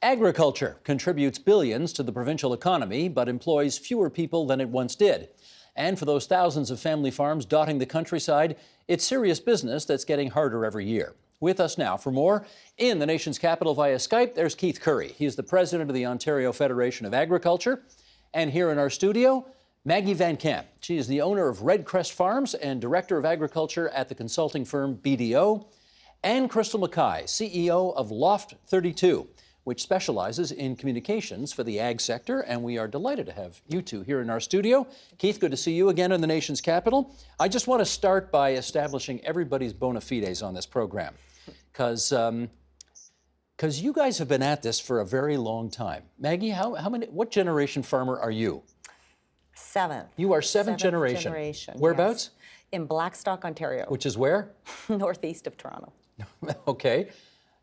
Agriculture contributes billions to the provincial economy, but employs fewer people than it once did. And for those thousands of family farms dotting the countryside, it's serious business that's getting harder every year. With us now for more, in the nation's capital via Skype, there's Keith Currie. He is the president of the Ontario Federation of Agriculture. And here in our studio, Maggie Van Camp. She is the owner of Redcrest Farms and director of agriculture at the consulting firm BDO. And Crystal Mackay, CEO of Loft 32, which specializes in communications for the ag sector, and we are delighted to have you two here in our studio. Keith, good to see you again in the nation's capital. I just want to start by establishing everybody's bona fides on this program, because you guys have been at this for a very long time. Maggie, what generation farmer are you? Seventh. You are seventh generation. Whereabouts? Yes. In Blackstock, Ontario. Which is where? Northeast of Toronto. Okay.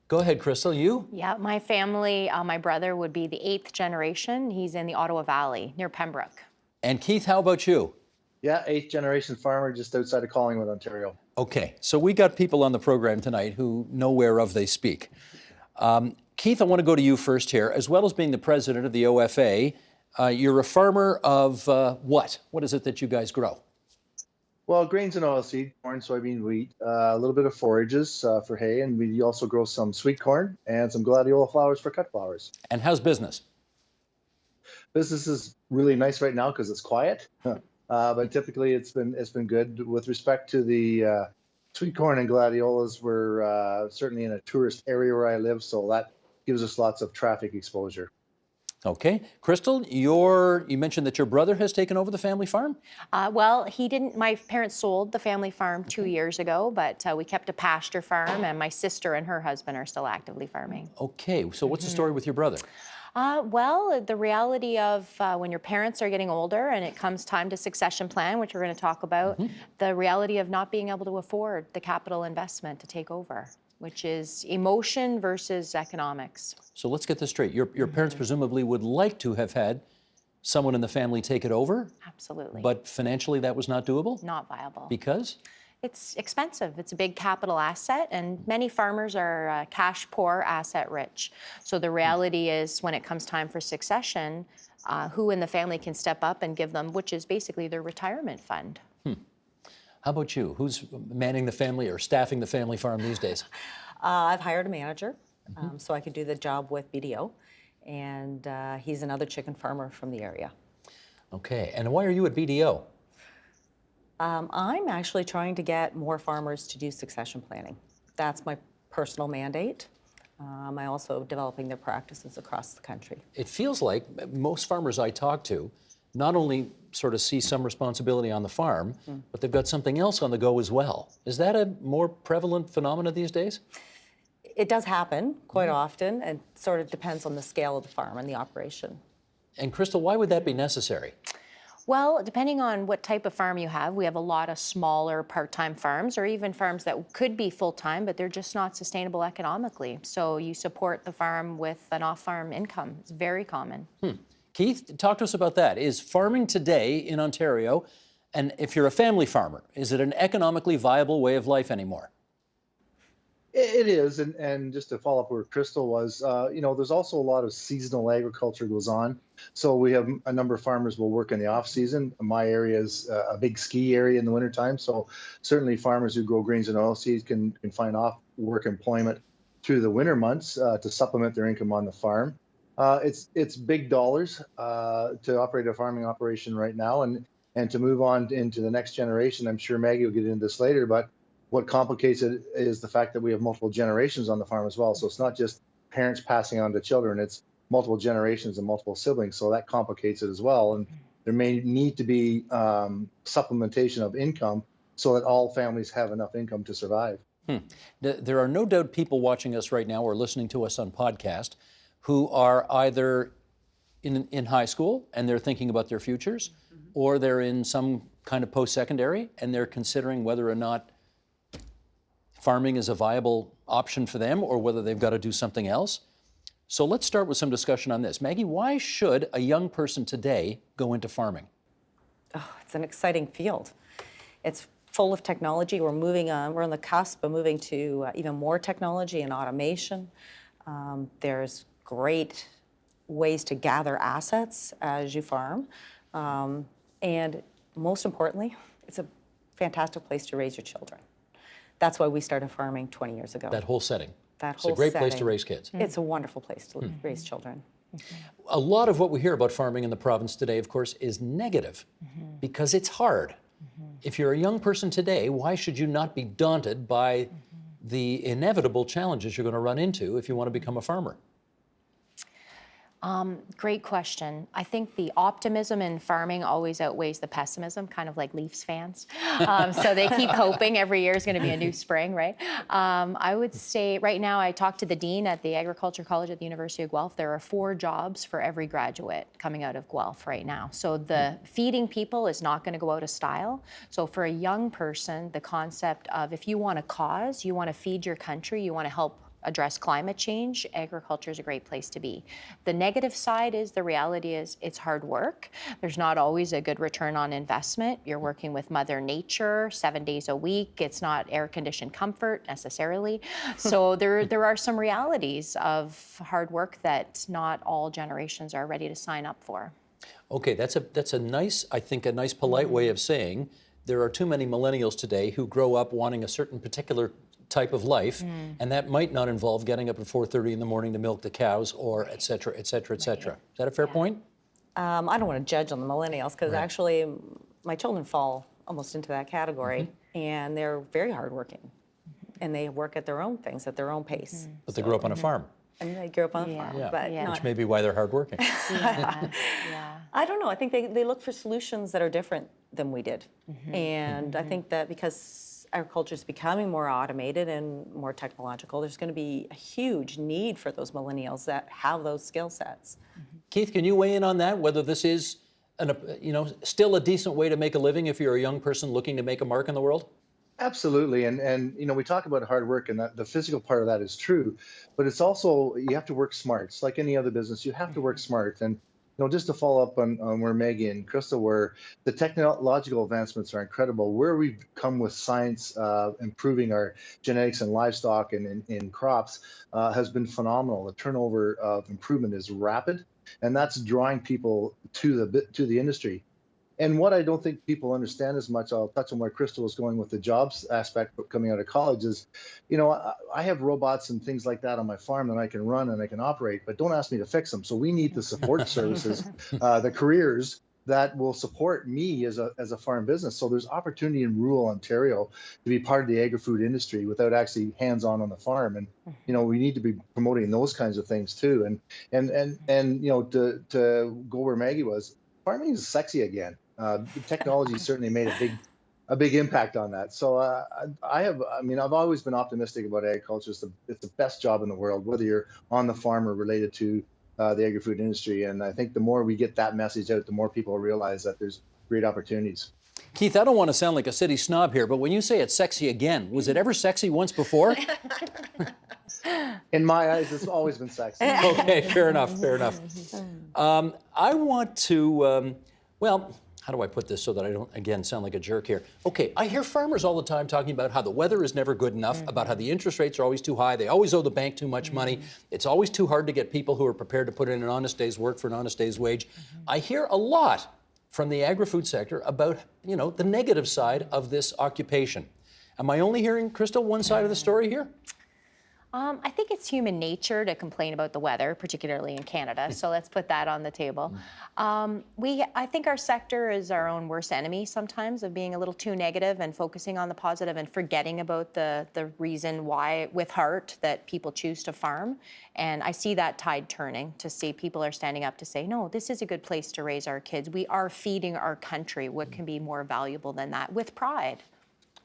Go ahead, Crystal. You? Yeah, my family, my brother would be the 8th generation. He's in the Ottawa Valley, near Pembroke. And Keith, how about you? Yeah, 8th generation farmer just outside of Collingwood, Ontario. Okay, so we got people on the program tonight who know whereof they speak. Keith, I want to go to you first here. As well as being the president of the OFA, you're a farmer of what? What is it that you guys grow? Well, grains and oilseed, corn, soybean, wheat, a little bit of forages for hay, and we also grow some sweet corn and some gladiola flowers for cut flowers. And how's business? Business is really nice right now because it's quiet, but typically it's been good. With respect to the sweet corn and gladiolas, we're certainly in a tourist area where I live, so that gives us lots of traffic exposure. Okay. Crystal, you mentioned that your brother has taken over the family farm? Well, he didn't. My parents sold the family farm 2 years ago, but we kept a pasture farm, and my sister and her husband are still actively farming. Okay. So what's the story with your brother? Well, the reality of when your parents are getting older and it comes time to succession plan, which we're going to talk about, the reality of not being able to afford the capital investment to take over, which is emotion versus economics. So let's get this straight. Your parents presumably would like to have had someone in the family take it over? Absolutely. But financially that was not doable? Not viable. Because? It's expensive. It's a big capital asset, and many farmers are cash poor, asset rich. So the reality is when it comes time for succession, who in the family can step up and give them, which is basically their retirement fund. How about you? Who's manning the family or staffing the family farm these days? I've hired a manager, so I could do the job with BDO, and he's another chicken farmer from the area. Okay, and why are you at BDO? I'm actually trying to get more farmers to do succession planning. That's my personal mandate. I'm also developing their practices across the country. It feels like most farmers I talk to not only sort of see some responsibility on the farm, but they've got something else on the go as well. Is that a more prevalent phenomena these days? It does happen quite often, and sort of depends on the scale of the farm and the operation. And Crystal, why would that be necessary? Well, depending on what type of farm you have, we have a lot of smaller part-time farms, or even farms that could be full-time, but they're just not sustainable economically. So you support the farm with an off-farm income. It's very common. Keith, talk to us about that. Is farming today in Ontario, and if you're a family farmer, is it an economically viable way of life anymore? It is, and just to follow up where Crystal was, there's also a lot of seasonal agriculture goes on. So we have a number of farmers will work in the off season. My area is a big ski area in the wintertime. So certainly farmers who grow grains and oilseeds can find off work employment through the winter months to supplement their income on the farm. It's big dollars to operate a farming operation right now, and to move on into the next generation. I'm sure Maggie will get into this later, but what complicates it is the fact that we have multiple generations on the farm as well. So it's not just parents passing on to children, it's multiple generations and multiple siblings. So that complicates it as well. And there may need to be supplementation of income so that all families have enough income to survive. There are no doubt people watching us right now or listening to us on podcast who are either in high school and they're thinking about their futures, or they're in some kind of post-secondary and they're considering whether or not farming is a viable option for them or whether they've got to do something else. So let's start with some discussion on this. Maggie, why should a young person today go into farming? Oh, it's an exciting field. It's full of technology. We're on the cusp of moving to even more technology and automation. There's great ways to gather assets as you farm. And most importantly, it's a fantastic place to raise your children. That's why we started farming 20 years ago. That whole setting. That It's whole a great place to setting. raise kids. It's a wonderful place to raise children. A lot of what we hear about farming in the province today, of course, is negative because it's hard. If you're a young person today, why should you not be daunted by the inevitable challenges you're going to run into if you want to become a farmer? Great question. I think the optimism in farming always outweighs the pessimism, kind of like Leafs fans. So they keep hoping every year is going to be a new spring, right? I would say right now, I talked to the dean at the Agriculture College at the University of Guelph. There are 4 jobs for every graduate coming out of Guelph right now. So the feeding people is not going to go out of style. So for a young person, the concept of if you want a cause, you want to feed your country, you want to help address climate change, agriculture is a great place to be. The negative side is the reality is it's hard work. There's not always a good return on investment. You're working with Mother Nature 7 days a week. It's not air-conditioned comfort necessarily. So there are some realities of hard work that not all generations are ready to sign up for. Okay, that's a nice, I think, a nice polite way of saying there are too many millennials today who grow up wanting a certain particular type of life, and that might not involve getting up at 4:30 in the morning to milk the cows or et cetera, et cetera, et cetera. Is that a fair point? I don't want to judge on the millennials because actually my children fall almost into that category and they're very hardworking and they work at their own things at their own pace. But they grew up on a farm, And they grew up on a farm, but Yeah. not, which may be why they're hardworking. Yeah. I don't know. I think they look for solutions that are different than we did. And I think that because agriculture is becoming more automated and more technological, there's going to be a huge need for those millennials that have those skill sets. Keith, can you weigh in on that, whether this is still a decent way to make a living if you're a young person looking to make a mark in the world? Absolutely, and we talk about hard work, and that the physical part of that is true, but it's also you have to work smart. It's like any other business, you have to work smart. And just to follow up on where Maggie and Crystal were, the technological advancements are incredible. Where we've come with science, improving our genetics in livestock and in crops, has been phenomenal. The turnover of improvement is rapid, and that's drawing people to the industry. And what I don't think people understand as much, I'll touch on where Crystal was going with the jobs aspect coming out of college, is, I have robots and things like that on my farm that I can run and I can operate, but don't ask me to fix them. So we need the support services, the careers that will support me as a farm business. So there's opportunity in rural Ontario to be part of the agri-food industry without actually hands-on on the farm. And, we need to be promoting those kinds of things too. And to go where Maggie was, farming is sexy again. Technology certainly made a big impact on that. So I've always been optimistic about agriculture. It's the best job in the world, whether you're on the farm or related to the agri-food industry. And I think the more we get that message out, the more people realize that there's great opportunities. Keith, I don't want to sound like a city snob here, but when you say it's sexy again, was it ever sexy once before? In my eyes, it's always been sexy. Okay, fair enough. I want to, how do I put this so that I don't, again, sound like a jerk here? Okay, I hear farmers all the time talking about how the weather is never good enough, about how the interest rates are always too high, they always owe the bank too much money, it's always too hard to get people who are prepared to put in an honest day's work for an honest day's wage. I hear a lot from the agri-food sector about, the negative side of this occupation. Am I only hearing, Crystal, one side of the story here? I think it's human nature to complain about the weather, particularly in Canada, so let's put that on the table. I think our sector is our own worst enemy sometimes, of being a little too negative and focusing on the positive and forgetting about the reason why, with heart, that people choose to farm. And I see that tide turning, to see people are standing up to say, no, this is a good place to raise our kids. We are feeding our country. What can be more valuable than that? With pride.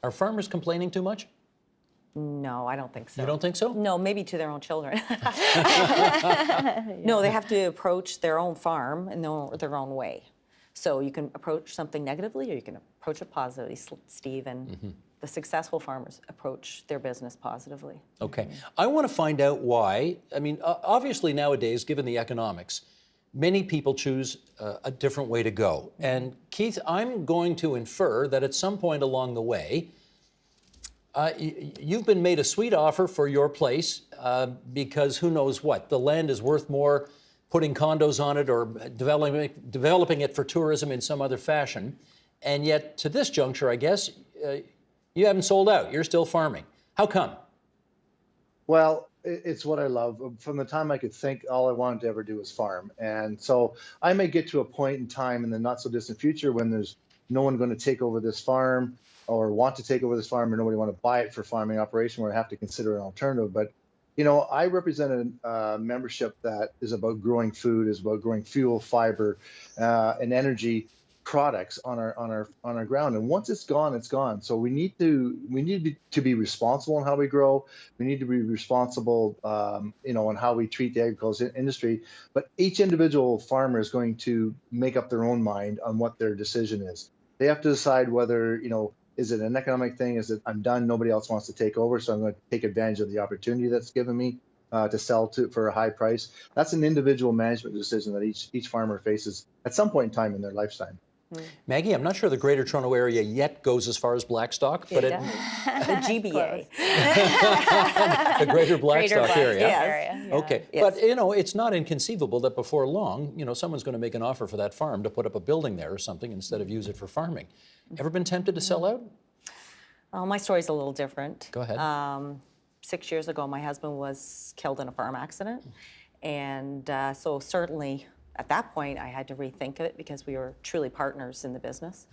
Are farmers complaining too much? No, I don't think so. You don't think so? No, maybe to their own children. No, they have to approach their own farm in their own way. So you can approach something negatively or you can approach it positively, Steve, and the successful farmers approach their business positively. Okay. I want to find out why. Obviously nowadays, given the economics, many people choose a different way to go. And Keith, I'm going to infer that at some point along the way, You've been made a sweet offer for your place because who knows what? The land is worth more putting condos on it or developing it for tourism in some other fashion. And yet, to this juncture, I guess, you haven't sold out. You're still farming. How come? Well, it's what I love. From the time I could think, all I wanted to ever do was farm. And so I may get to a point in time in the not so distant future when there's no one going to take over this farm or want to take over this farm, or nobody want to buy it for farming operation, where I have to consider an alternative. But I represent a membership that is about growing food, is about growing fuel, fiber, and energy products on our ground. And once it's gone, it's gone. So we need to be responsible in how we grow. We need to be responsible, in how we treat the agriculture industry. But each individual farmer is going to make up their own mind on what their decision is. They have to decide whether, is it an economic thing? Is it I'm done, nobody else wants to take over, so I'm going to take advantage of the opportunity that's given me to sell for a high price? That's an individual management decision that each farmer faces at some point in time in their lifetime. Maggie, I'm not sure the Greater Toronto Area yet goes as far as Blackstock, but The GBA. the Greater Blackstock area. Area. Yeah. Okay, Yes. but it's not inconceivable that before long, someone's going to make an offer for that farm to put up a building there or something instead of use it for farming. Ever been tempted to sell out? Well, my story's a little different. Go ahead. 6 years ago, my husband was killed in a farm accident. And so certainly at that point, I had to rethink it because we were truly partners in the business.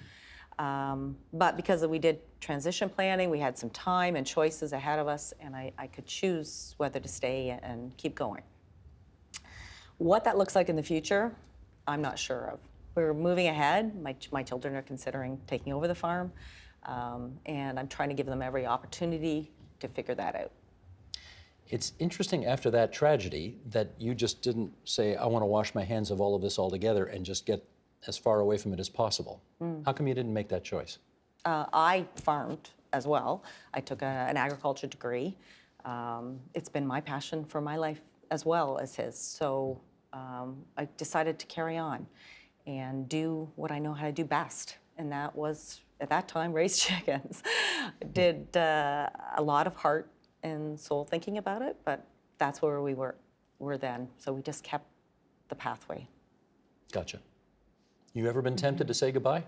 But because we did transition planning, we had some time and choices ahead of us, and I could choose whether to stay and keep going. What that looks like in the future, I'm not sure of. We're moving ahead. My children are considering taking over the farm, and I'm trying to give them every opportunity to figure that out. It's interesting after that tragedy that you just didn't say, I want to wash my hands of all of this altogether and just get as far away from it as possible. How come you didn't make that choice? I farmed as well. I took an agriculture degree. It's been my passion for my life as well as his. So I decided to carry on and do what I know how to do best. And that was, at that time, raise chickens. I did a lot of heart and soul thinking about it, but that's where we were then. So we just kept the pathway. Gotcha. You ever been tempted to say goodbye?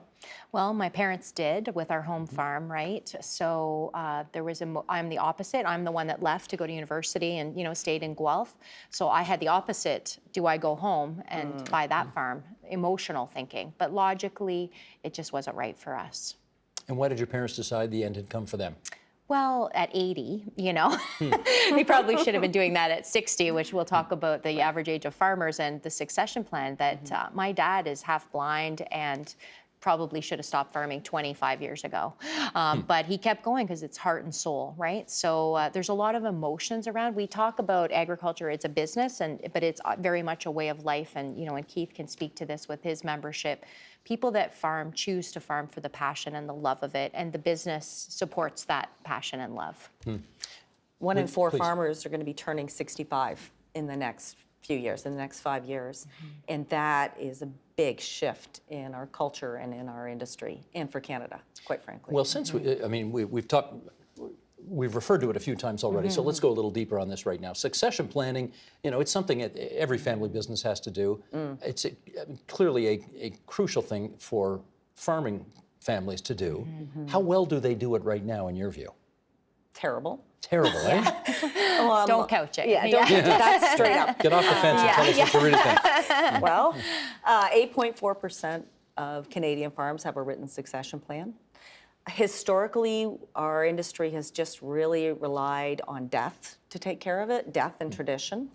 Well, my parents did with our home farm, right? So I'm the opposite. I'm the one that left to go to university and, stayed in Guelph. So I had the opposite. Do I go home and buy that farm? Emotional thinking. But logically, it just wasn't right for us. And why did your parents decide the end had come for them? Well, at 80, they probably should have been doing that at 60, which we'll talk about the average age of farmers and the succession plan that my dad is half blind and probably should have stopped farming 25 years ago. But he kept going because it's heart and soul, right? So there's a lot of emotions around. We talk about agriculture, it's a business, but it's very much a way of life. And, and Keith can speak to this with his membership. People that farm choose to farm for the passion and the love of it, and the business supports that passion and love. One in four Please. farmers are going to be turning 65 in the next few years, in the next 5 years. And that is a big shift in our culture and in our industry, and for Canada, quite frankly. Well, since we've referred to it a few times already, so let's go a little deeper on this right now. Succession planning, it's something that every family business has to do. It's clearly a crucial thing for farming families to do. How well do they do it right now, in your view? Terrible. Terrible, eh? Don't couch it. Yeah, don't couch it. That's straight up. Get off the fence and tell us what you really think. Well, 8.4% of Canadian farms have a written succession plan. Historically, our industry has just really relied on death to take care of it, death and tradition.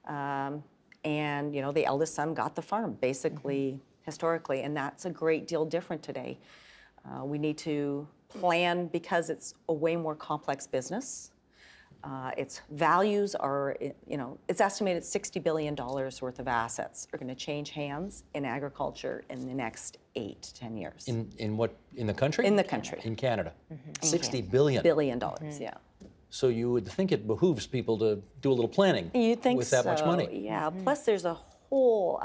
And, the eldest son got the farm, basically, historically, and that's a great deal different today. We need to plan because it's a way more complex business. Its values are, it's estimated $60 billion worth of assets are going to change hands in agriculture in the next 8 to 10 years. In what? In the country? In the country. In Canada. $60 billion. $60 billion, yeah. So you would think it behooves people to do a little planning You'd think with that much money. Yeah. Plus, there's a whole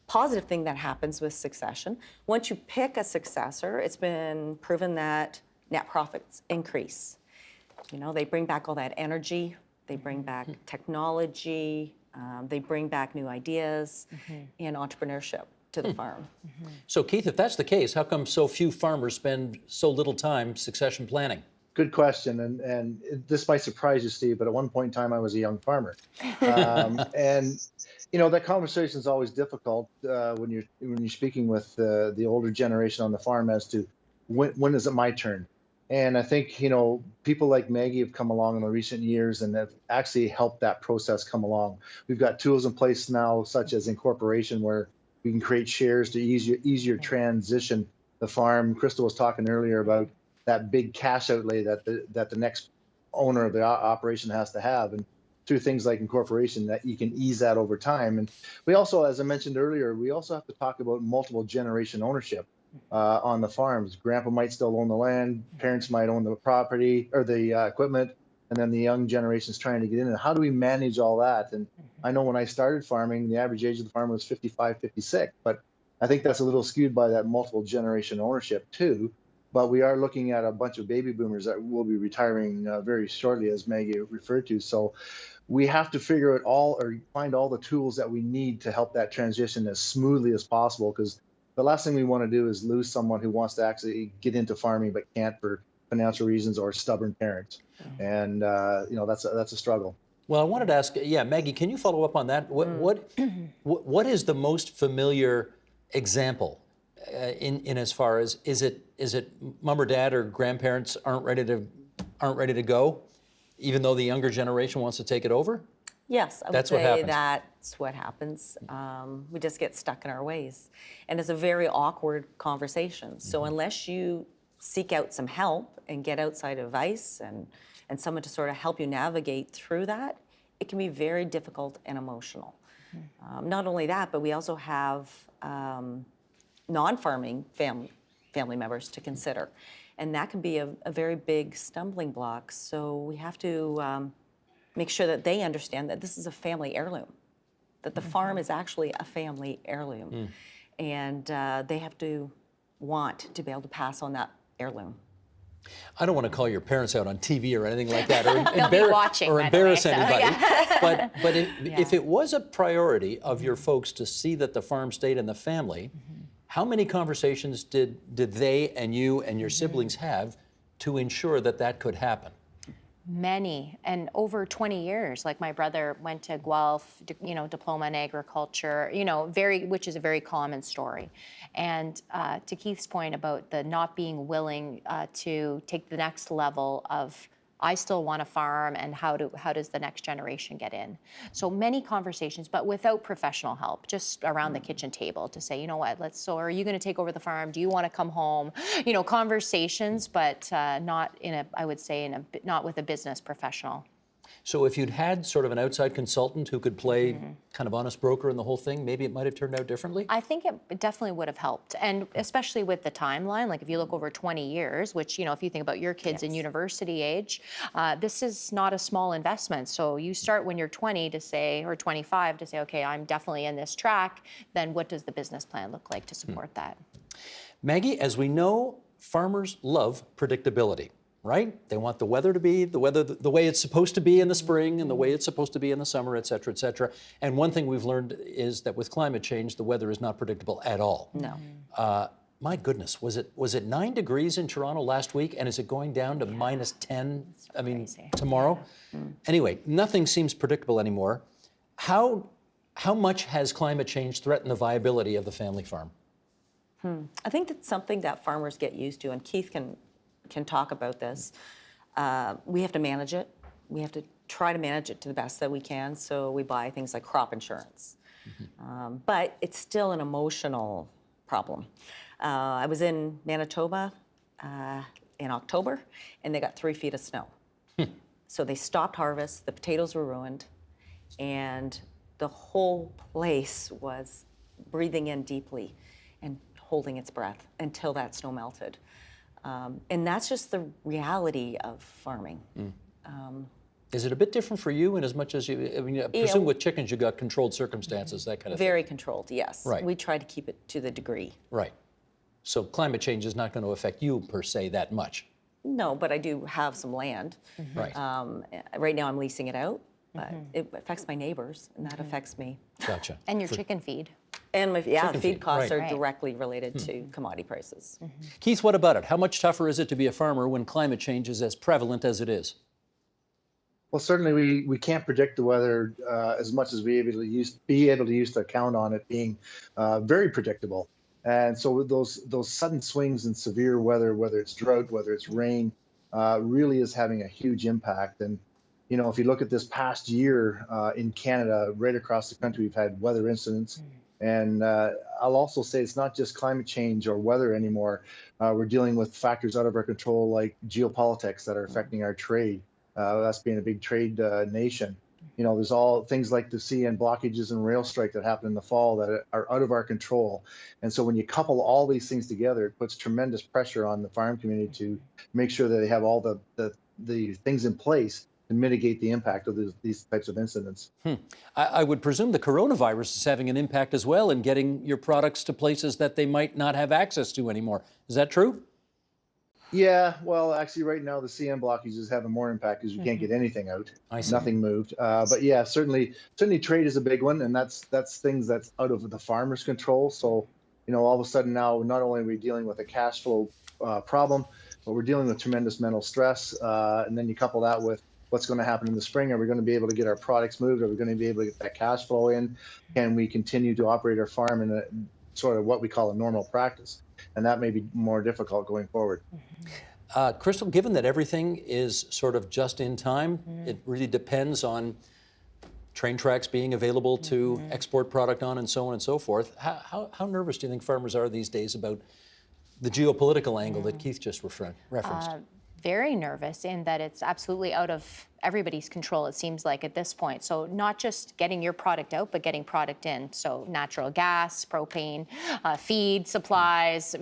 positive thing that happens with succession. Once you pick a successor, it's been proven that net profits increase. You know, they bring back all that energy, they bring back technology, they bring back new ideas and entrepreneurship to the farm. So Keith, if that's the case, how come so few farmers spend so little time succession planning? Good question, and this might surprise you, Steve, but at one point in time, I was a young farmer, and that conversation is always difficult when you're speaking with the older generation on the farm as to when is it my turn. And I think people like Maggie have come along in the recent years and have actually helped that process come along. We've got tools in place now, such as incorporation, where we can create shares to easier transition the farm. Crystal was talking earlier about that big cash outlay that the next owner of the operation has to have, and through things like incorporation, that you can ease that over time. And we also, as I mentioned earlier, we also have to talk about multiple generation ownership on the farms. Grandpa might still own the land, parents might own the property or the equipment, and then the young generation's trying to get in. And how do we manage all that? And I know when I started farming, the average age of the farmer was 55, 56, but I think that's a little skewed by that multiple generation ownership too. But we are looking at a bunch of baby boomers that will be retiring very shortly, as Maggie referred to. So we have to figure out find all the tools that we need to help that transition as smoothly as possible, because the last thing we want to do is lose someone who wants to actually get into farming but can't for financial reasons or stubborn parents. And that's a struggle. Well, I wanted to ask, Maggie, can you follow up on that? What is the most familiar example in as far as is it mom or dad or grandparents aren't ready to go, even though the younger generation wants to take it over? Yes, I would That's what say happens. that's what happens. We just get stuck in our ways. And it's a very awkward conversation. So unless you seek out some help and get outside advice and someone to sort of help you navigate through that, it can be very difficult and emotional. Not only that, but we also have non-farming family members to consider. And that can be a very big stumbling block. So we have to make sure that they understand that this is a family heirloom, that the farm is actually a family heirloom. And they have to want to be able to pass on that heirloom. I don't want to call your parents out on TV or anything like that, or, They'll be watching, by the way, embarrass so, anybody. yeah. But if it was a priority of your folks to see that the farm stayed in the family, how many conversations did they and you and your siblings have to ensure that that could happen? Many, and over 20 years. Like my brother went to Guelph, diploma in agriculture, which is a very common story. And to Keith's point about the not being willing to take the next level of, I still want to farm, and how does the next generation get in? So many conversations, but without professional help, just around the kitchen table to say, you know what, so are you going to take over the farm? Do you want to come home? Conversations, but not not with a business professional. So if you'd had sort of an outside consultant who could play kind of honest broker in the whole thing, maybe it might have turned out differently? I think it definitely would have helped. And especially with the timeline, like if you look over 20 years, which, if you think about your kids in university age, this is not a small investment. So you start when you're 20 to say, or 25 to say, okay, I'm definitely in this track, then what does the business plan look like to support that? Maggie, as we know, farmers love predictability. Right? They want the weather to be the way it's supposed to be in the spring and the way it's supposed to be in the summer, et cetera, et cetera. And one thing we've learned is that with climate change, the weather is not predictable at all. No. My goodness, was it 9 degrees in Toronto last week, and is it going down to minus 10? Tomorrow. Anyway, nothing seems predictable anymore. How much has climate change threatened the viability of the family farm? I think that's something that farmers get used to, and Keith can talk about this. We have to manage it. We have to try to manage it to the best that we can. So we buy things like crop insurance. But it's still an emotional problem. I was in Manitoba in October, and they got 3 feet of snow. So they stopped harvest, the potatoes were ruined, and the whole place was breathing in deeply and holding its breath until that snow melted. And that's just the reality of farming. Is it a bit different for you in as much as I presume with chickens you got controlled circumstances, that kind of Very controlled, yes. Right. We try to keep it to the degree. Right. So climate change is not going to affect you per se that much. No, but I do have some land. Right. Right now I'm leasing it out, but it affects my neighbors, and that affects me. Gotcha. And your chicken feed. And my, Chicken feed feed, costs right. are directly related to commodity prices. Keith, what about it? How much tougher is it to be a farmer when climate change is as prevalent as it is? Well, certainly we can't predict the weather as much as be able to use to count on it being very predictable. And so with those sudden swings in severe weather, whether it's drought, whether it's rain, really is having a huge impact. And if you look at this past year in Canada, right across the country, we've had weather incidents. And I'll also say it's not just climate change or weather anymore. We're dealing with factors out of our control, like geopolitics that are affecting our trade. Us being a big trade nation. There's all things like the CN blockages and rail strike that happened in the fall that are out of our control. And so when you couple all these things together, it puts tremendous pressure on the farm community to make sure that they have all the things in place to mitigate the impact of these types of incidents. I would presume the coronavirus is having an impact as well in getting your products to places that they might not have access to anymore. Is that true? Yeah, well, actually, right now the CN blockage is having more impact because you can't get anything out. I see. Nothing moved. But yeah, certainly trade is a big one, and that's things that's out of the farmer's control. So, all of a sudden now, not only are we dealing with a cash flow problem, but we're dealing with tremendous mental stress. And then you couple that with what's going to happen in the spring. Are we going to be able to get our products moved? Are we going to be able to get that cash flow in? Can we continue to operate our farm in a sort of what we call a normal practice? And that may be more difficult going forward. Crystal, given that everything is sort of just in time, it really depends on train tracks being available to export product on and so on and so forth. How nervous do you think farmers are these days about the geopolitical angle that Keith just referenced? Very nervous in that it's absolutely out of everybody's control, it seems like, at this point. So not just getting your product out, but getting product in. So natural gas, propane, feed, supplies,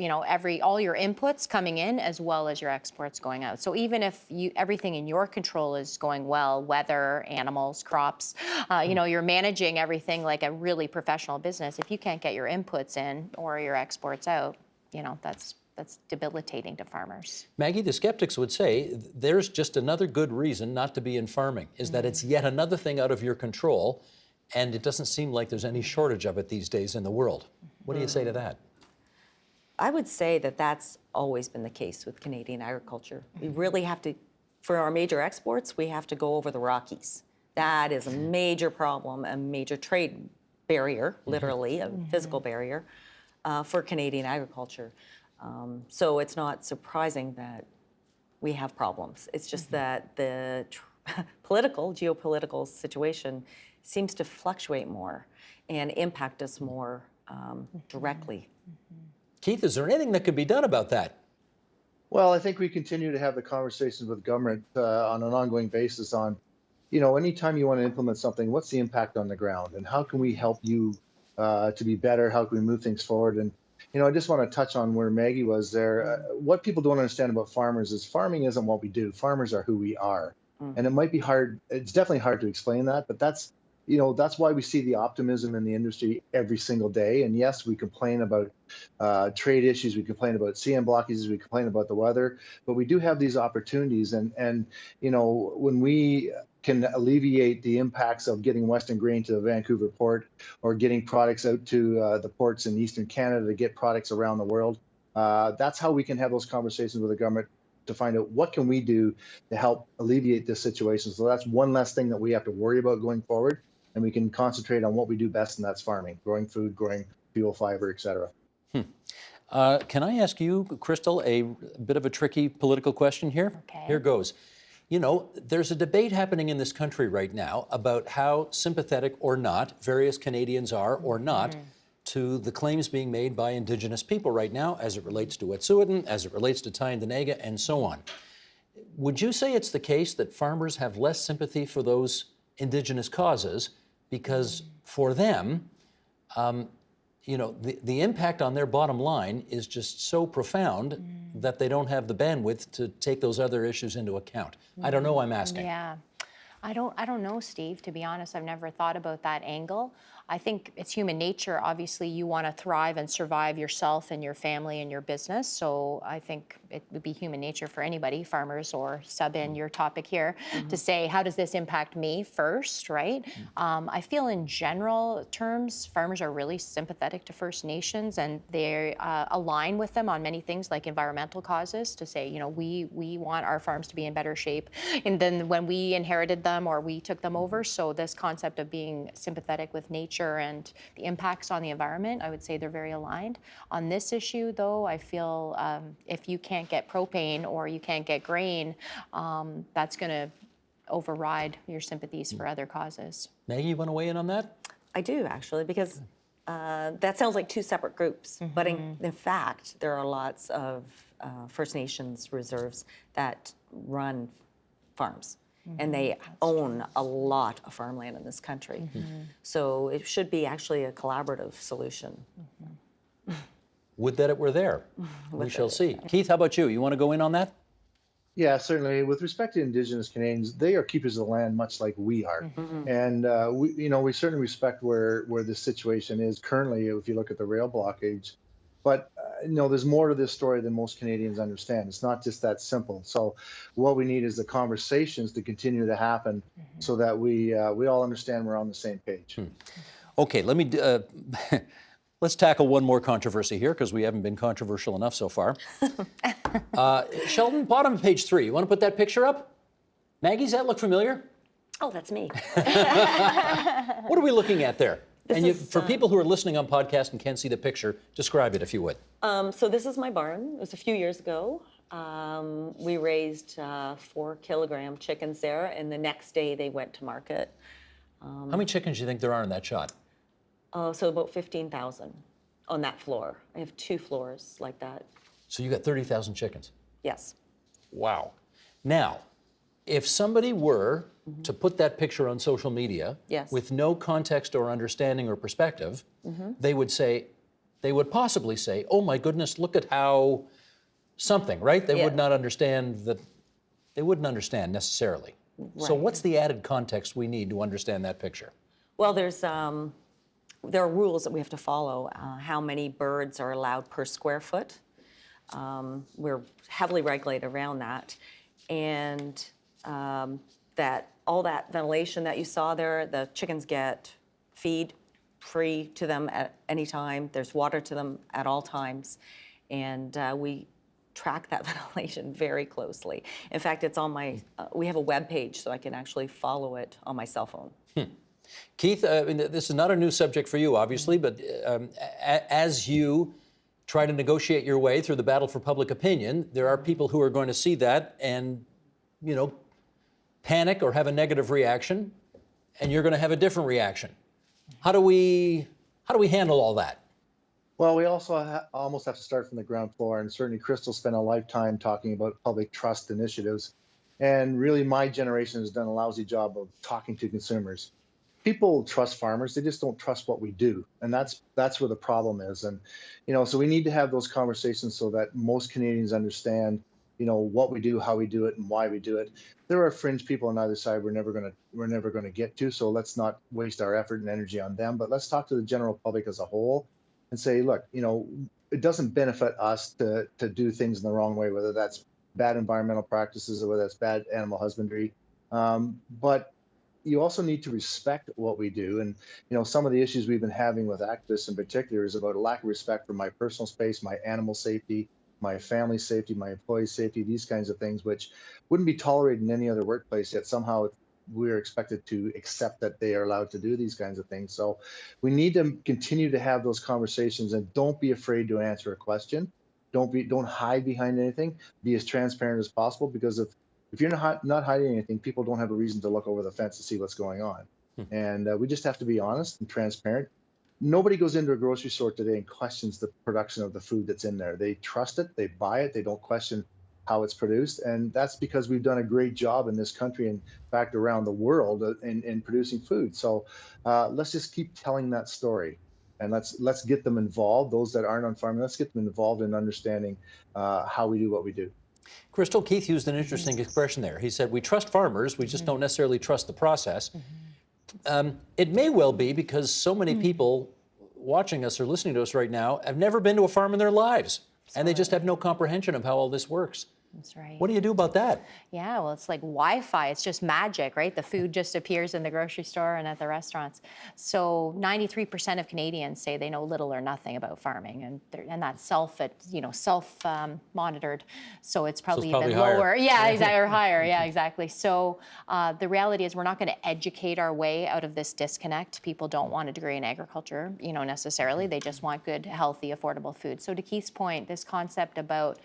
all your inputs coming in as well as your exports going out. So even if everything in your control is going well, weather, animals, crops, you're managing everything like a really professional business. If you can't get your inputs in or your exports out, that's debilitating to farmers. Maggie, the skeptics would say there's just another good reason not to be in farming, is that it's yet another thing out of your control, and it doesn't seem like there's any shortage of it these days in the world. What do you say to that? I would say that that's always been the case with Canadian agriculture. We really have to, for our major exports, we have to go over the Rockies. That is a major problem, a major trade barrier, literally, a physical barrier for Canadian agriculture. So it's not surprising that we have problems. It's just that the geopolitical situation seems to fluctuate more and impact us more directly. Keith, is there anything that could be done about that? Well, I think we continue to have the conversations with government on an ongoing basis on, anytime you want to implement something, what's the impact on the ground and how can we help you to be better? How can we move things forward? And I just want to touch on where Maggie was there. What people don't understand about farmers is farming isn't what we do. Farmers are who we are. And it might be hard. It's definitely hard to explain that, but that's why we see the optimism in the industry every single day. And yes, we complain about trade issues. We complain about CN blockages. We complain about the weather, but we do have these opportunities. And when we can alleviate the impacts of getting Western grain to the Vancouver port or getting products out to the ports in Eastern Canada to get products around the world. That's how we can have those conversations with the government to find out what can we do to help alleviate this situation. So that's one less thing that we have to worry about going forward. And we can concentrate on what we do best, and that's farming, growing food, growing fuel, fiber, et cetera. Can I ask you, Crystal, a bit of a tricky political question here? Okay. Here goes. There's a debate happening in this country right now about how sympathetic or not various Canadians are or not to the claims being made by Indigenous people right now as it relates to Wet'suwet'en, as it relates to Tyendinaga, and so on. Would you say it's the case that farmers have less sympathy for those Indigenous causes because for them, the impact on their bottom line is just so profound that they don't have the bandwidth to take those other issues into account? I don't know, I'm asking. Yeah. I don't know, Steve, to be honest. I've never thought about that angle. I think it's human nature. Obviously, you want to thrive and survive yourself and your family and your business. So I think it would be human nature for anybody, farmers or sub in your topic here, to say, how does this impact me first, right? I feel in general terms, farmers are really sympathetic to First Nations, and they align with them on many things like environmental causes, to say, you know, we want our farms to be in better shape and then when we inherited them or we took them over. So this concept of being sympathetic with nature and the impacts on the environment, I would say they're very aligned. On this issue, though, I feel if you can't get propane or you can't get grain, that's going to override your sympathies for other causes. Maggie, you want to weigh in on that? I do, actually, because that sounds like two separate groups. But in fact, there are lots of First Nations reserves that run farms. And they own a lot of farmland in this country. So it should be actually a collaborative solution. Would that it were there. We shall see. Keith, how about you? You want to go in on that? Yeah, certainly. With respect to Indigenous Canadians, they are keepers of the land, much like we are, and we certainly respect where this situation is currently. If you look at the rail blockage, but there's more to this story than most Canadians understand. It's not just that simple. So, what we need is the conversations to continue to happen, so that we all understand we're on the same page. Okay, let me. Let's tackle one more controversy here, because we haven't been controversial enough so far. Sheldon, bottom of page 3. You want to put that picture up? Maggie, does that look familiar? Oh, that's me. What are we looking at there? This for people who are listening on podcast and can't see the picture, describe it if you would. So this is my barn. It was a few years ago. We raised 4 kilogram chickens there, and the next day they went to market. How many chickens do you think there are in that shot? So about 15,000 on that floor. I have 2 floors like that. So you got 30,000 chickens. Yes. Wow. Now, if somebody were to put that picture on social media with no context or understanding or perspective, they would possibly say, oh my goodness, look at how something, right? They would not understand that, they wouldn't understand necessarily. Right. So what's the added context we need to understand that picture? Well, there are rules that we have to follow. How many birds are allowed per square foot? We're heavily regulated around that. And that all that ventilation that you saw there, the chickens get feed free to them at any time. There's water to them at all times. And we track that ventilation very closely. In fact, it's on my, we have a web page, so I can actually follow it on my cell phone. Keith, this is not a new subject for you, obviously, but as you try to negotiate your way through the battle for public opinion, there are people who are going to see that and, panic or have a negative reaction, and you're going to have a different reaction. How do we handle all that? Well, we also almost have to start from the ground floor, and certainly Crystal spent a lifetime talking about public trust initiatives, and really my generation has done a lousy job of talking to consumers. People trust farmers, they just don't trust what we do, and that's where the problem is. And so we need to have those conversations so that most Canadians understand what we do, how we do it, and why we do it. There are fringe people on either side we're never going to get to, so let's not waste our effort and energy on them, but let's talk to the general public as a whole and say, look, it doesn't benefit us to do things in the wrong way, whether that's bad environmental practices or whether that's bad animal husbandry, but you also need to respect what we do. And some of the issues we've been having with activists in particular is about a lack of respect for my personal space, my animal safety, my family safety, my employee safety, these kinds of things, which wouldn't be tolerated in any other workplace, yet somehow we're expected to accept that they are allowed to do these kinds of things. So we need to continue to have those conversations, and don't be afraid to answer a question. Don't hide behind anything. Be as transparent as possible, because if you're not hiding anything, people don't have a reason to look over the fence to see what's going on. And we just have to be honest and transparent. Nobody goes into a grocery store today and questions the production of the food that's in there. They trust it, they buy it, they don't question how it's produced. And that's because we've done a great job in this country, and in fact around the world, in producing food. So let's just keep telling that story, and let's get them involved. Those that aren't on farming, let's get them involved in understanding how we do what we do. Crystal, Keith used an interesting expression there. He said, we trust farmers, we just don't necessarily trust the process. It may well be because so many people watching us or listening to us right now have never been to a farm in their lives, and they just have no comprehension of how all this works. That's right. What do you do about that? Yeah, well, it's like Wi-Fi. It's just magic, right? The food just appears in the grocery store and at the restaurants. So 93% of Canadians say they know little or nothing about farming, and that's self-monitored. So it's probably probably even higher. lower. Yeah, exactly, or higher. Yeah, exactly. So the reality is we're not going to educate our way out of this disconnect. People don't want a degree in agriculture, necessarily. They just want good, healthy, affordable food. So to Keith's point, this concept about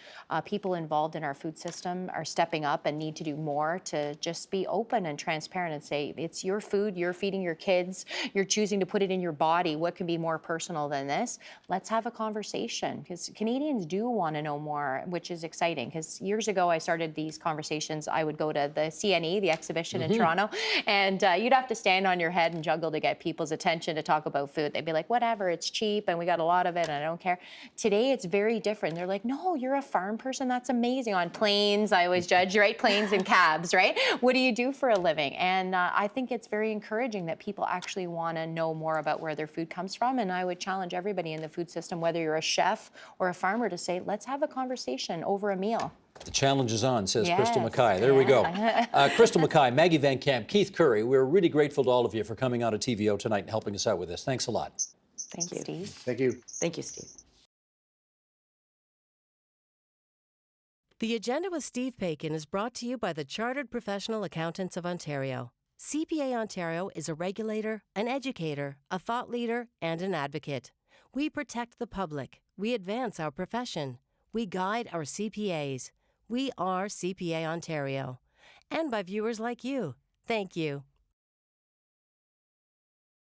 people involved in our food system are stepping up and need to do more to just be open and transparent and say, it's your food, you're feeding your kids, you're choosing to put it in your body. What can be more personal than this? Let's have a conversation, because Canadians do want to know more, which is exciting. Because years ago, I started these conversations. I would go to the CNE, the exhibition in Toronto, and you'd have to stand on your head and juggle to get people's attention to talk about food. They'd be like, whatever, it's cheap and we got a lot of it and I don't care. Today, it's very different. They're like, no, you're a farm person. That's amazing. On planes, I always judge, right? Planes and cabs, right? What do you do for a living? And I think it's very encouraging that people actually want to know more about where their food comes from. And I would challenge everybody in the food system, whether you're a chef or a farmer, to say, let's have a conversation over a meal. The challenge is on, says Yes. Crystal Mackay. There we go. Crystal Mackay, Maggie Van Camp, Keith Currie, we're really grateful to all of you for coming on to TVO tonight and helping us out with this. Thanks a lot. Thanks, Steve. Thank you. Thank you, Steve. The Agenda with Steve Paikin is brought to you by the Chartered Professional Accountants of Ontario. CPA Ontario is a regulator, an educator, a thought leader, and an advocate. We protect the public. We advance our profession. We guide our CPAs. We are CPA Ontario. And by viewers like you. Thank you.